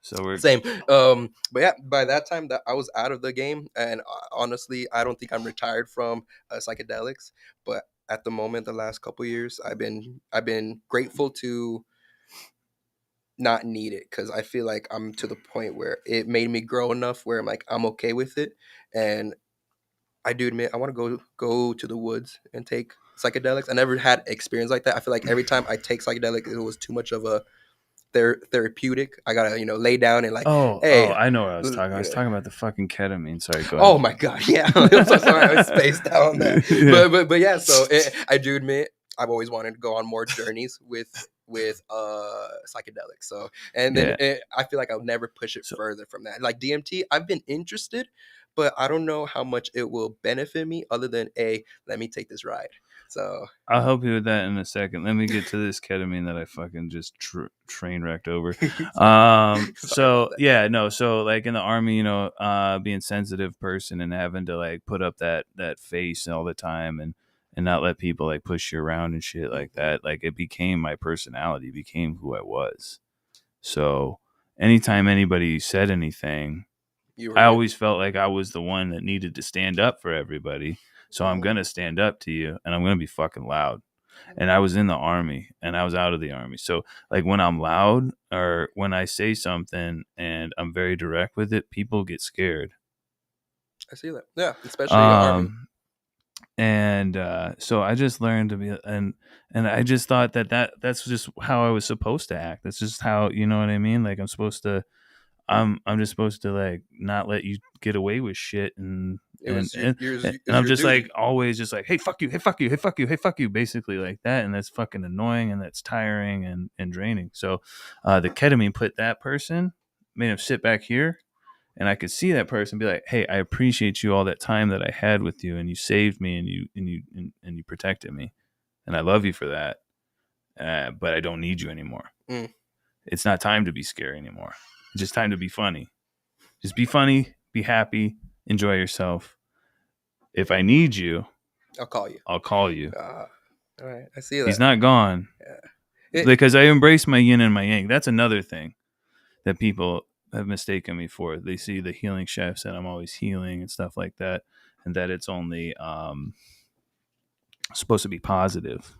So we're same. But yeah, by that time that I was out of the game, and honestly, I don't think I'm retired from psychedelics. But at the moment, the last couple of years, I've been grateful to not need it, because I feel like I'm to the point where it made me grow enough where I'm like, I'm okay with it. And I do admit I want to go to the woods and take psychedelics. I never had experience like that. I feel like every time I take psychedelic, it was too much of a therapeutic. I gotta lay down and like, hey, I know what I was talking. I was talking about the fucking ketamine. Sorry, go ahead. Oh my god, yeah. I'm so sorry, I was spaced out on that. Yeah. But yeah, so I do admit I've always wanted to go on more journeys with psychedelics. So, and then I feel like I'll never push it further from that. Like DMT, I've been interested, but I don't know how much it will benefit me other than let me take this ride. So I'll help you with that in a second. Let me get to this ketamine that I fucking just train wrecked over. So yeah, no. So like in the army, you know, being sensitive person and having to like put up that face all the time and not let people like push you around and shit like that. Like it became my personality, became who I was. So anytime anybody said anything, I always felt like I was the one that needed to stand up for everybody. So I'm going to stand up to you and I'm going to be fucking loud. And I was in the army and I was out of the army. So like when I'm loud or when I say something and I'm very direct with it, people get scared. I see that. Yeah, especially army. And so I just learned to be and I just thought that's just how I was supposed to act. That's just how, you know what I mean? Like I'm just supposed to like not let you get away with shit and I'm just duty. Like always just like, hey fuck you, hey fuck you, hey fuck you, hey fuck you, basically like that, and that's fucking annoying and that's tiring and draining. So the ketamine put that person, made him sit back here, and I could see that person be like, hey, I appreciate you all that time that I had with you and you saved me and you protected me and I love you for that, but I don't need you anymore. It's not time to be scary anymore. It's just time to be funny. Just be funny, be happy, enjoy yourself. If I need you, I'll call you. All right, I see that. He's not gone. Yeah. Because I embrace my yin and my yang. That's another thing that people have mistaken me for. They see the healing chefs and I'm always healing and stuff like that, and that it's only supposed to be positive.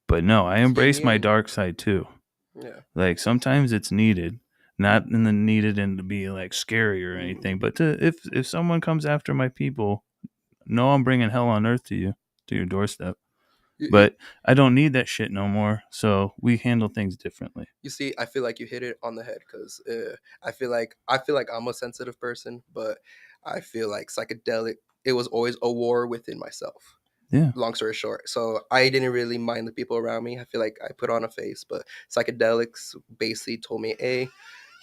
But no, I embrace my dark side too. Yeah. Like sometimes it's needed. Not in the needed and to be like scary or anything, but if someone comes after my people, no, I'm bringing hell on earth to you, to your doorstep. But I don't need that shit no more. So we handle things differently. You see, I feel like you hit it on the head because I feel like I'm a sensitive person, but I feel like psychedelic. It was always a war within myself. Yeah. Long story short, so I didn't really mind the people around me. I feel like I put on a face, but psychedelics basically told me, "Hey,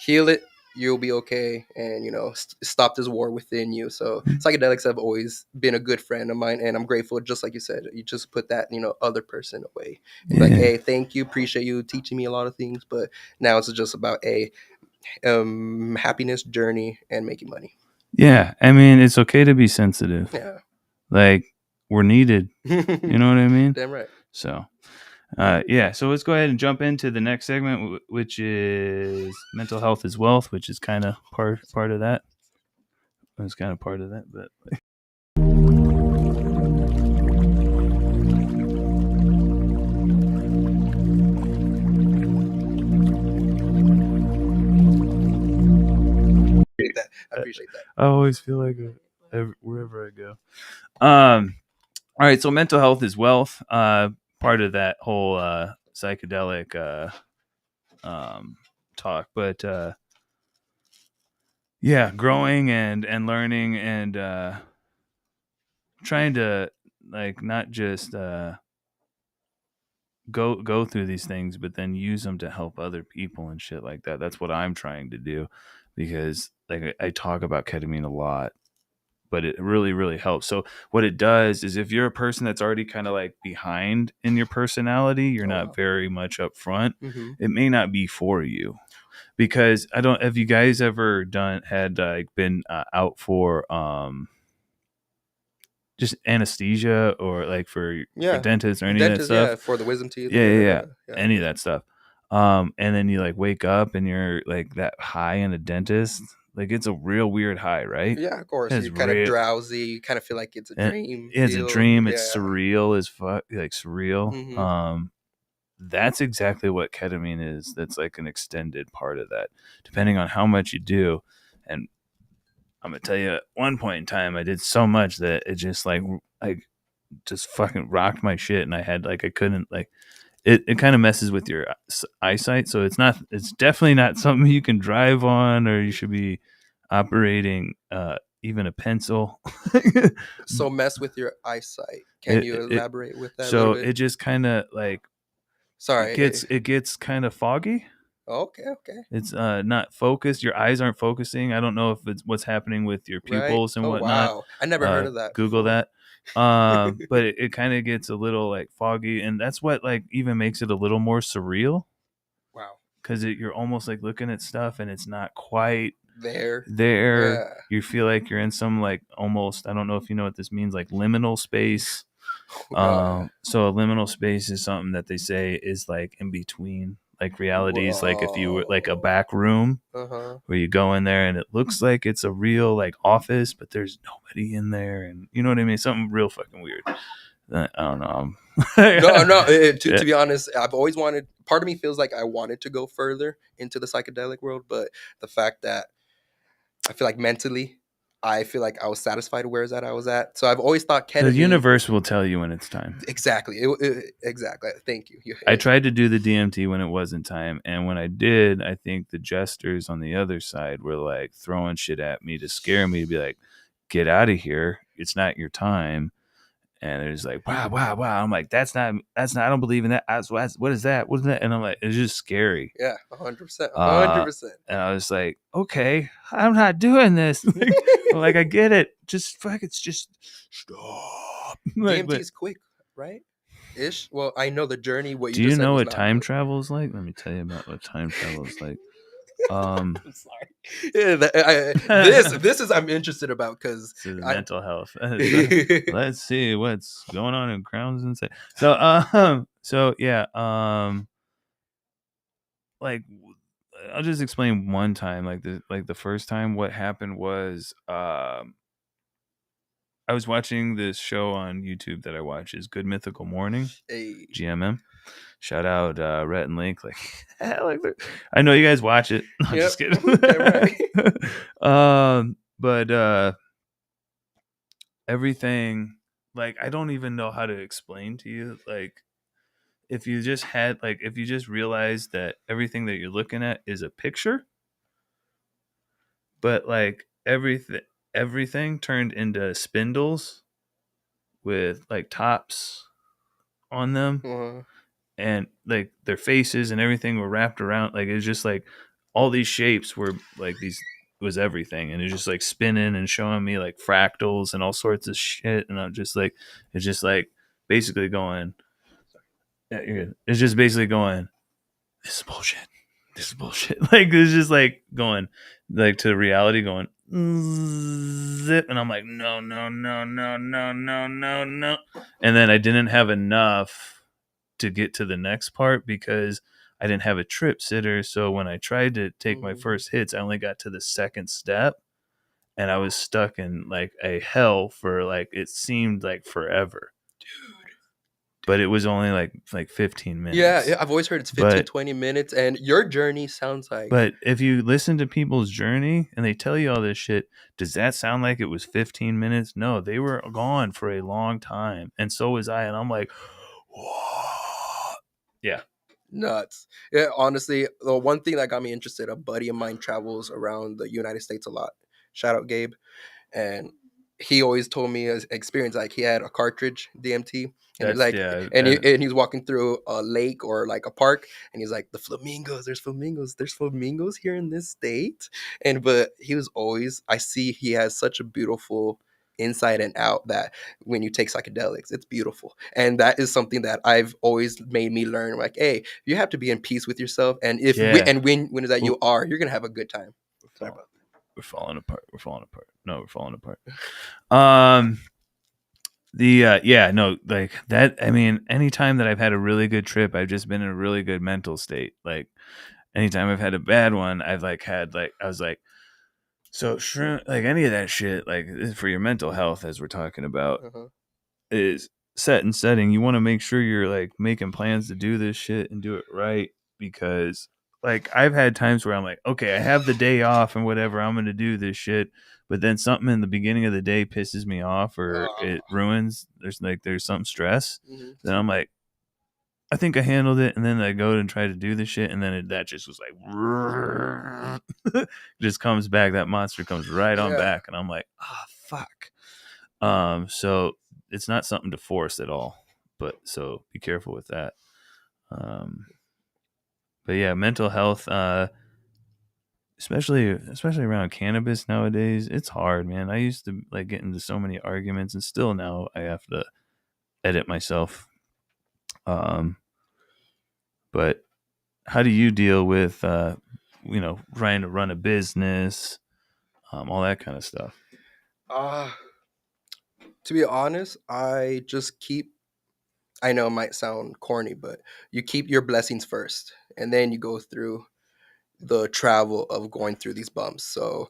heal it. You'll be okay," and stop this war within you. So psychedelics have always been a good friend of mine, and I'm grateful. Just like you said, you just put that other person away. Yeah. Like, hey, thank you, appreciate you teaching me a lot of things, but now it's just about a happiness journey and making money. Yeah, I mean, it's okay to be sensitive. Yeah, like we're needed. You know what I mean? Damn right. So. Yeah, so let's go ahead and jump into the next segment, which is mental health is wealth, which is kind of part of that. It's kind of part of that, but I appreciate that. I always feel like wherever I go. All right, so mental health is wealth. Part of that whole psychedelic talk, but yeah, growing and learning and trying to like not just go through these things, but then use them to help other people and shit like that. That's what I'm trying to do, because like I talk about ketamine a lot, but it really, really helps. So what it does is if you're a person that's already kind of like behind in your personality, you're not very much up front, it may not be for you. Because have you guys ever been out for just anesthesia or like for dentists or any of that stuff? Yeah, for the wisdom teeth. Yeah. Any of that stuff. And then you like wake up and you're like that high in a dentist. Like it's a real weird high, right? Yeah, of course. You're kind of drowsy. You kind of feel like it's a dream. It's a dream. It's surreal as fuck. Like surreal. Mm-hmm. That's exactly what ketamine is. That's like an extended part of that, depending on how much you do. And I'm gonna tell you, at one point in time, I did so much that it just like just fucking rocked my shit, and I couldn't like. It kind of messes with your eyesight, so it's definitely not something you can drive on, or you should be operating even a pencil. So mess with your eyesight. Can you elaborate with that? So it just kind of like. Sorry. It gets kind of foggy. Okay. It's not focused. Your eyes aren't focusing. I don't know if it's what's happening with your pupils and whatnot. Wow. I never heard of that. Google that. But it kind of gets a little like foggy, and that's what like even makes it a little more surreal. Wow. Because you're almost like looking at stuff and it's not quite There. there. Yeah. You feel like you're in some like almost, I don't know if you know what this means, like liminal space. So a liminal space is something that they say is like in between like realities. Like if you were like a back room where you go in there and it looks like it's a real like office, but there's nobody in there, and you know what I mean? Something real fucking weird. I don't know. No. To be honest, I've always wanted. Part of me feels like I wanted to go further into the psychedelic world, but the fact that I feel like mentally, I feel like I was satisfied where I was at. So I've always thought ketamine. The universe will tell you when it's time. Exactly. Exactly. Thank you. I tried to do the DMT when it wasn't time, and when I did, I think the jesters on the other side were like throwing shit at me to scare me, to be like, "Get out of here! It's not your time." And it was like, wow. I'm like, that's not. I don't believe in that. What is that? What is that? And I'm like, it's just scary. Yeah, 100%. 100%. And I was like, okay, I'm not doing this. Like, I get it. Just fuck. It's just stop. Like, DMT's quick, right? Ish. Well, I know the journey. What do you you just know said what time travel is like? Let me tell you about what time travel is like. I'm sorry. Yeah, this is I'm interested about because mental health. Let's see what's going on in Crowns and say. So yeah. Like I'll just explain one time. Like the first time, what happened was I was watching this show on YouTube that I watch is Good Mythical Morning, GMM. Shout out Rhett and Link. Like I know you guys watch it. I'm just kidding. Right. But everything, like, I don't even know how to explain to you. Like, if you just realize that everything that you're looking at is a picture, but like everything turned into spindles with like tops on them. And like their faces and everything were wrapped around, like it was just like all these shapes were like these was everything, and it was just like spinning and showing me like fractals and all sorts of shit, and I'm just like, it's just like basically going, yeah, you're good. It's just basically going, this is bullshit. Like it's just like going like to reality, going zip, and I'm like, no, and then I didn't have enough to get to the next part because I didn't have a trip sitter. So when I tried to take my first hits, I only got to the second step, and I was stuck in like a hell for like, it seemed like forever. Dude. But it was only like 15 minutes. Yeah, I've always heard it's 15, 20 minutes, and your journey sounds like... But if you listen to people's journey and they tell you all this shit, does that sound like it was 15 minutes? No, they were gone for a long time, and so was I, and I'm like, whoa. Yeah. Nuts. Yeah, honestly, the one thing that got me interested, a buddy of mine travels around the United States a lot. Shout out Gabe. And he always told me his experience, like he had a cartridge DMT, and he was walking through a lake or like a park, and he's like, the flamingos, there's flamingos here in this state. But he was always, I see he has such a beautiful inside and out that when you take psychedelics, it's beautiful. And that is something that I've always made me learn, like, hey, you have to be in peace with yourself, and when is that you are, you're gonna have a good time. Sorry about that. We're falling apart. No, we're falling apart. Like that. I mean, anytime that I've had a really good trip, I've just been in a really good mental state. Like anytime I've had a bad one, I've like had like, I was like, so shrimp, like any of that shit, like for your mental health, as we're talking about, is set and setting. You want to make sure you're like making plans to do this shit and do it right, because like I've had times where I'm like, okay, I have the day off and whatever, I'm going to do this shit. But then something in the beginning of the day pisses me off, or it ruins. There's some stress. Then I'm like, I think I handled it. And then I go and try to do the shit. And then that just was like, just comes back. That monster comes right on back. And I'm like, fuck. So it's not something to force at all. But so be careful with that. But yeah, mental health especially around cannabis nowadays, it's hard, man. I used to like get into so many arguments, and still now I have to edit myself. But how do you deal with trying to run a business, all that kind of stuff? To be honest, I just keep. I know it might sound corny, but you keep your blessings first, and then you go through the travel of going through these bumps. So,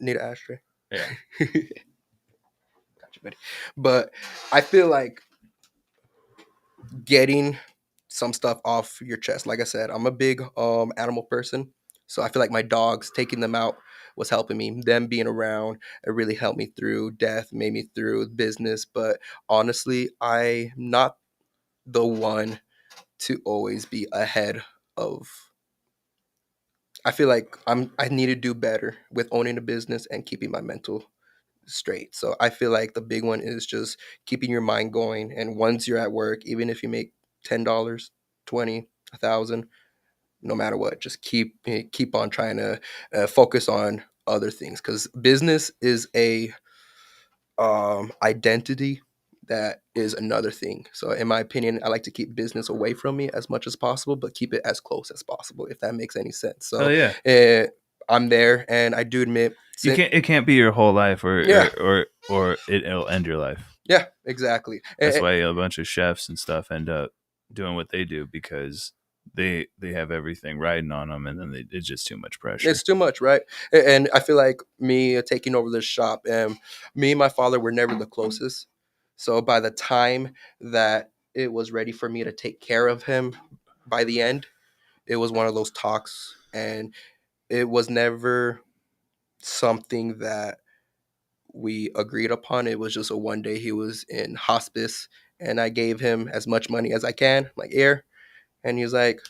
need an ashtray? Yeah. Gotcha, buddy. But I feel like getting some stuff off your chest. Like I said, I'm a big animal person. So I feel like my dogs, taking them out was helping me. Them being around, it really helped me through death, made me through business. But honestly, I'm not the one to always be ahead of. I feel like I need to do better with owning a business and keeping my mental straight. So I feel like the big one is just keeping your mind going. And once you're at work, even if you make $10, 20, 1,000, no matter what, just keep on trying to focus on other things, because business is a identity that is another thing. So in my opinion, I like to keep business away from me as much as possible, but keep it as close as possible, if that makes any sense. Oh So yeah, I'm there, and I do admit it can't be your whole life, Yeah. or it'll end your life. Yeah, exactly. That's why a bunch of chefs and stuff end up doing what they do, because they have everything riding on them, and then it's just too much pressure. It's too much, right? And I feel like me taking over this shop, me and my father were never the closest. So by the time that it was ready for me to take care of him, by the end, it was one of those talks, and it was never something that we agreed upon. It was just a one day he was in hospice, and I gave him as much money as I can, like here, and he was like,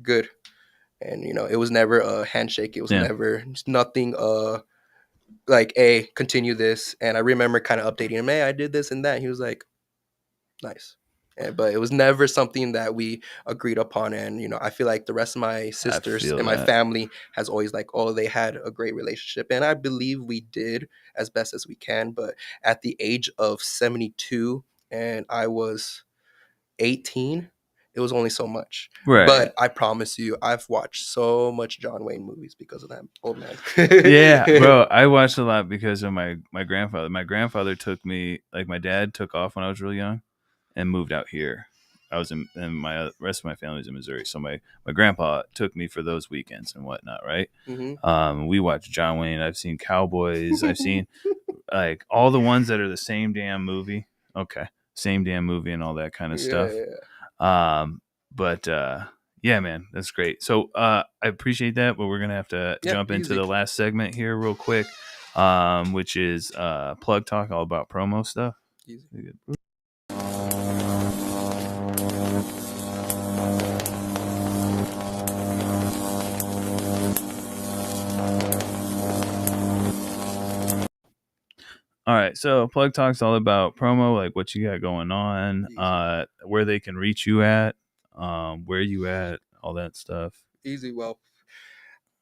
"Good." And it was never a handshake. It was never nothing. Like, hey, continue this. And I remember kind of updating him, hey, I did this and that. He was like, nice. But it was never something that we agreed upon. And I feel like the rest of my sisters and my family has always like, oh, they had a great relationship, and I believe we did as best as we can. But at the age of 72, and I was 18, it was only so much. Right. But I promise you, I've watched so much John Wayne movies because of that old man. Yeah, bro. I watched a lot because of my grandfather. My grandfather took me, like my dad took off when I was real young and moved out here. I was in, and my rest of my family was in Missouri. So my grandpa took me for those weekends and whatnot, right? Mm-hmm. We watched John Wayne. I've seen Cowboys. I've seen like all the ones that are the same damn movie. Okay. Same damn movie and all that kind of stuff. Yeah. But yeah, man, that's great. So I appreciate that, but we're gonna have to jump into the last segment here real quick, which is plug talk, all about promo stuff. Easy. All right, so plug talk's all about promo, like what you got going on, where they can reach you at, where you at, all that stuff. Easy. Well,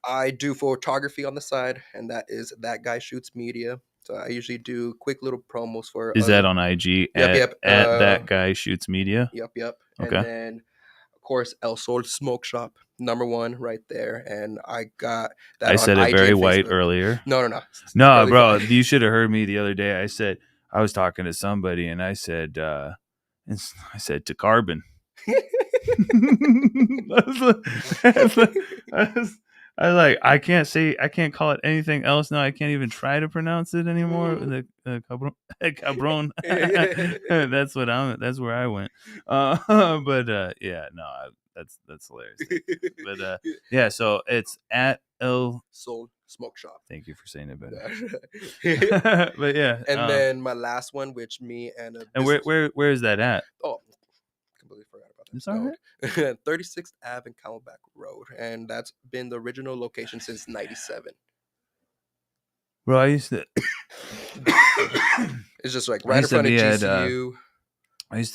I do photography on the side, and that is That Guy Shoots Media. So I usually do quick little promos for. Is that on IG? Yep. At That Guy Shoots Media. Yep. Okay. And then, of course, El Sol Smoke Shop, #1 right there. And I got that. I said it very white earlier. No, bro. You should have heard me the other day. I said I was talking to somebody, and I said to Carbon. I can't call it anything else now. I can't even try to pronounce it anymore. The cabron. That's where I went. Yeah, no, that's hilarious. But yeah, so it's at El Sol Smoke Shop. Thank you for saying it better. But yeah, and then my last one, which me and where is that at? Oh, completely forgot about that. It's all right. 36th Ave and Camelback Road, and that's been the original location since '97. Bro, I used to. It's just like right in front of GCU. I used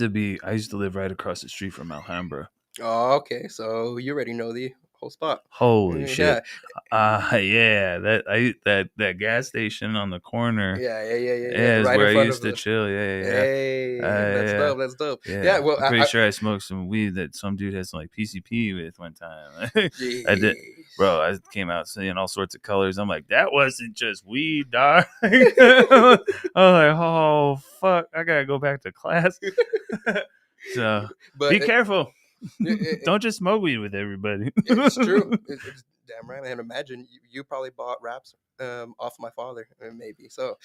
to live right across the street from Alhambra. Oh, okay. So you already know the whole spot. Holy Yeah. shit! That gas station on the corner. Yeah. Is Right where in I front used of to the. chill. Yeah. Hey, that's Yeah. dope. That's dope. Yeah. Yeah. Well, I'm pretty sure I smoked some weed that some dude has some like PCP with one time. I did, bro. I came out seeing all sorts of colors. I'm like, that wasn't just weed, dog. I was like, oh fuck, I gotta go back to class. So be careful. Don't just smoke weed with everybody. It's true. It's damn right. And imagine you probably bought wraps off my father, maybe. So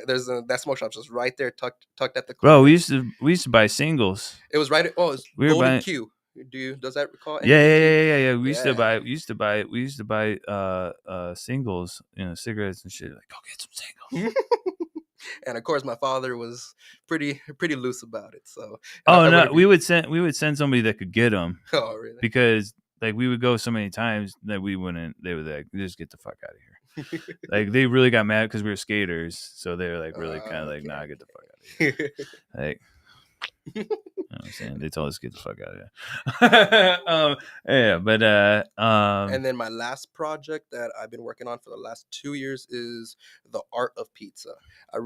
there's that smoke shop just right there, tucked at the corner. Bro, we used to buy singles. It was right. Oh, it's We were Golden buying. Q. Does that recall? Yeah. anything to We used to buy singles, cigarettes and shit. Like, go get some singles. And of course, my father was pretty loose about it. So we would send somebody that could get them. Oh, really? Because like we would go so many times that we wouldn't. They were like, just get the fuck out of here. Like they really got mad because we were skaters, so they were like really kind of like, nah, get the fuck out of here. Like, you know what I'm saying? They told us to get the fuck out of here. And then my last project that I've been working on for the last 2 years is the art of pizza. I've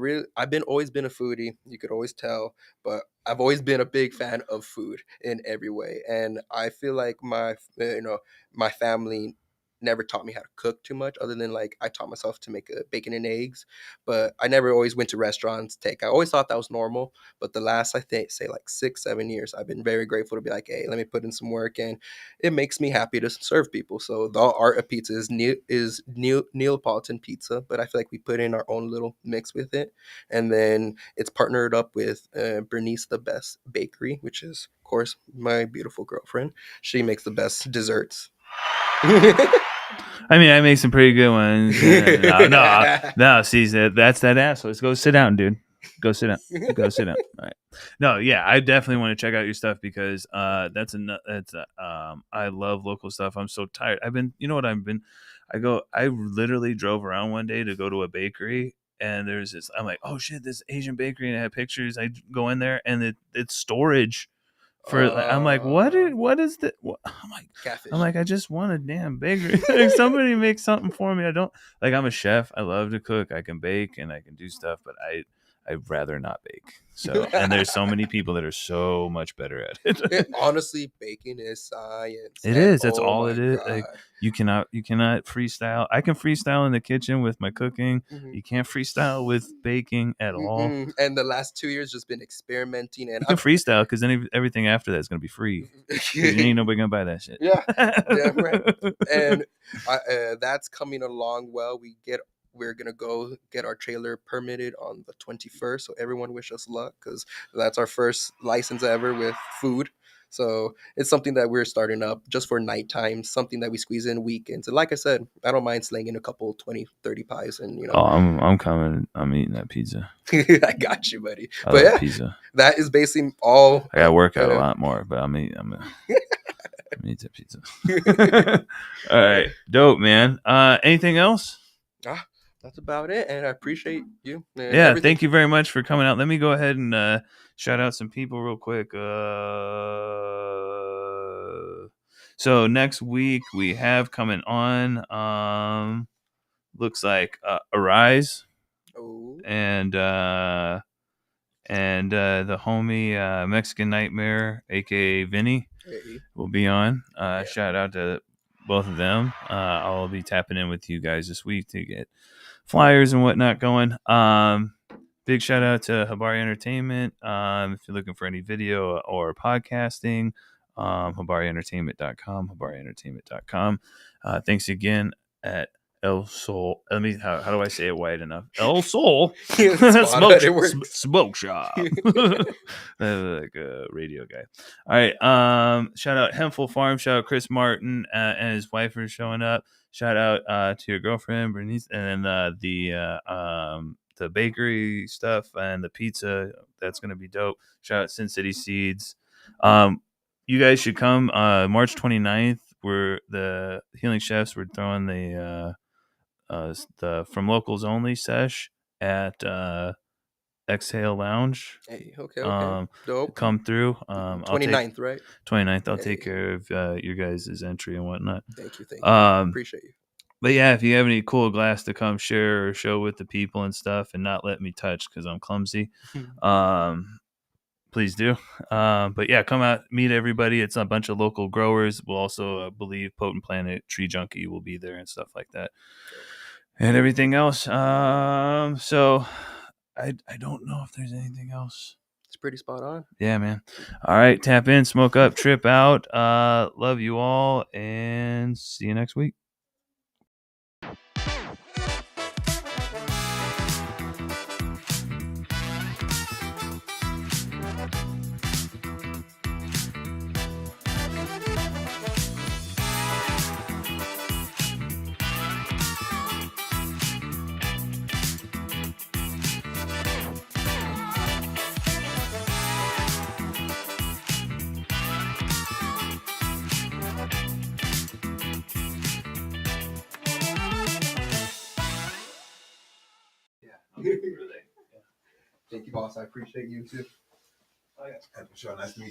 always been a foodie. You could always tell, but I've always been a big fan of food in every way. And I feel like my family never taught me how to cook too much, other than like I taught myself to make bacon and eggs, but I never always went to restaurants. I always thought that was normal, but the last, I think, say like 6-7 years, I've been very grateful to be like, hey, let me put in some work, and it makes me happy to serve people. So the art of pizza is Neapolitan pizza, but I feel like we put in our own little mix with it, and then it's partnered up with Bernice the Best Bakery, which is of course my beautiful girlfriend. She makes the best desserts. I mean, I make some pretty good ones. No. See, that's that asshole. Let's go sit down, dude. Go sit down. All right. No, yeah, I definitely want to check out your stuff because I love local stuff. I'm so tired. I literally drove around one day to go to a bakery, and there's this. I'm like, oh shit, this Asian bakery, and I have pictures. I go in there, and it's storage. I'm like, what is that? Catfish. I'm like, I just want a damn bakery. Like, somebody make something for me. I'm a chef. I love to cook. I can bake and I can do stuff, but I'd rather not bake. So, and there's so many people that are so much better at it. Honestly, baking is science. It is. That's all it is. Like, you cannot freestyle. I can freestyle in the kitchen with my cooking. Mm-hmm. You can't freestyle with baking at all. And the last 2 years just been experimenting. And you can freestyle because then everything after that is going to be free. Ain't nobody going to buy that shit. Yeah, damn right. And that's coming along well. We're going to go get our trailer permitted on the 21st. So everyone wish us luck because that's our first license ever with food. So it's something that we're starting up just for nighttime, something that we squeeze in weekends. And like I said, I don't mind slinging a couple 20, 30 pies. And, Oh, I'm coming. I'm eating that pizza. I got you, buddy. I love pizza. That is basically all. I got to work out a lot more, but I'm eat that pizza. All right. Dope, man. Anything else? That's about it, and I appreciate you. Thank you very much for coming out. Let me go ahead and shout out some people real quick. So next week we have coming on, looks like Arise, and the homie Mexican Nightmare, aka Vinny, will be on. Shout out to both of them. I'll be tapping in with you guys this week to get flyers and whatnot going. Big shout out to Habari Entertainment. If you're looking for any video or podcasting, habarientertainment.com. Thanks again at El Sol. How do I say it wide enough? El Sol Smoke Shop. Like a radio guy. All right. Shout out Hempful Farm. Shout out Chris Martin and his wife for showing up. Shout out to your girlfriend Bernice, and then the bakery stuff and the pizza. That's gonna be dope. Shout out Sin City Seeds. You guys should come March 29th. We're the Healing Chefs. We're throwing the From Locals Only sesh at Exhale Lounge. Hey, okay. Dope. Come through. 29th, right? 29th. I'll Hey. take care of your guys' entry and whatnot. Thank you. Um, Appreciate you. But yeah, if you have any cool glass to come share or show with the people and stuff, and not let me touch because I'm clumsy, please do. But yeah, come out, meet everybody. It's a bunch of local growers. We'll also believe Potent Planet, Tree Junkie will be there and stuff like that, and everything else. So I don't know if there's anything else. It's pretty spot on. Yeah, man. All right, tap in, smoke up, trip out. Love you all, and see you next week. Thank you, boss. I appreciate you too. Sure, nice to meet you.